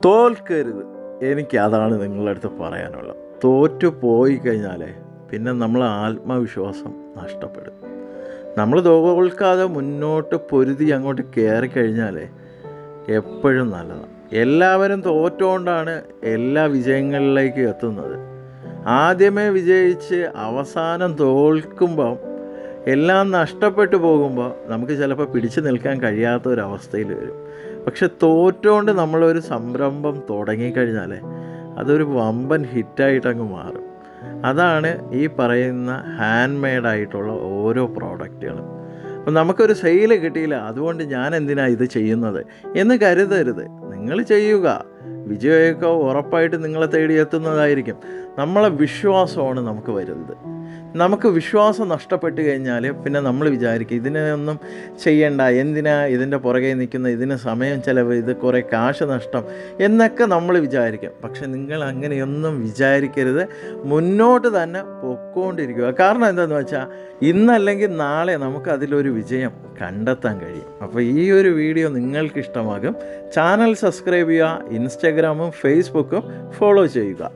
തോൽക്കരുത്. എനിക്ക് അതാണ് നിങ്ങളുടെ അടുത്ത് പറയാനുള്ളത്. തോറ്റു പോയി കഴിഞ്ഞാൽ പിന്നെ നമ്മൾ ആത്മവിശ്വാസം നഷ്ടപ്പെടും. നമ്മൾ തോൽക്കാതെ മുന്നോട്ട് പൊരുതി അങ്ങോട്ട് കയറിക്കഴിഞ്ഞാൽ എപ്പോഴും നല്ലതാണ്. എല്ലാവരും തോറ്റുകൊണ്ടാണ് എല്ലാ വിജയങ്ങളിലേക്ക് എത്തുന്നത്. ആദ്യമേ വിജയിച്ച് അവസാനം തോൽക്കുമ്പം എല്ലാം നഷ്ടപ്പെട്ടു പോകുമ്പോൾ നമുക്ക് ചിലപ്പോൾ പിടിച്ചു നിൽക്കാൻ കഴിയാത്ത ഒരവസ്ഥയിൽ വരും. പക്ഷെ തോറ്റുകൊണ്ട് നമ്മളൊരു സംരംഭം തുടങ്ങിക്കഴിഞ്ഞാൽ അതൊരു വമ്പൻ ഹിറ്റായിട്ടങ്ങ് മാറും. അതാണ് ഈ പറയുന്ന ഹാൻഡ് മെയ്ഡായിട്ടുള്ള ഓരോ പ്രോഡക്റ്റുകളും. അപ്പം നമുക്കൊരു സെയിൽ കിട്ടിയില്ല, അതുകൊണ്ട് ഞാൻ എന്തിനാണ് ഇത് ചെയ്യുന്നത് എന്ന് കരുതരുത്. നിങ്ങൾ ചെയ്യുക. വിജയമൊക്കെ ഉറപ്പായിട്ട് നിങ്ങളെ തേടി എത്തുന്നതായിരിക്കും. നമ്മളെ വിശ്വാസമാണ് നമുക്ക് വരുന്നത്. നമുക്ക് വിശ്വാസം നഷ്ടപ്പെട്ട് കഴിഞ്ഞാൽ പിന്നെ നമ്മൾ വിചാരിക്കും ഇതിനൊന്നും ചെയ്യണ്ട, എന്തിനാ ഇതിൻ്റെ പുറകെ നിൽക്കുന്ന, ഇതിന് സമയം ചിലവ്, ഇത് കുറേ കാശ് നഷ്ടം എന്നൊക്കെ നമ്മൾ വിചാരിക്കും. പക്ഷെ നിങ്ങൾ അങ്ങനെയൊന്നും വിചാരിക്കരുത്. മുന്നോട്ട് തന്നെ പൊയ്ക്കൊണ്ടിരിക്കുക. കാരണം എന്താണെന്ന് വെച്ചാൽ ഇന്നല്ലെങ്കിൽ നാളെ നമുക്ക് അതിലൊരു വിജയം കണ്ടെത്താൻ കഴിയും. അപ്പോൾ ഈ ഒരു വീഡിയോ നിങ്ങൾക്ക് ഇഷ്ടമാകും. ചാനൽ സബ്സ്ക്രൈബ് ചെയ്യുക. ഇൻസ്റ്റാഗ്രാമും ഫേസ്ബുക്കും ഫോളോ ചെയ്യുക.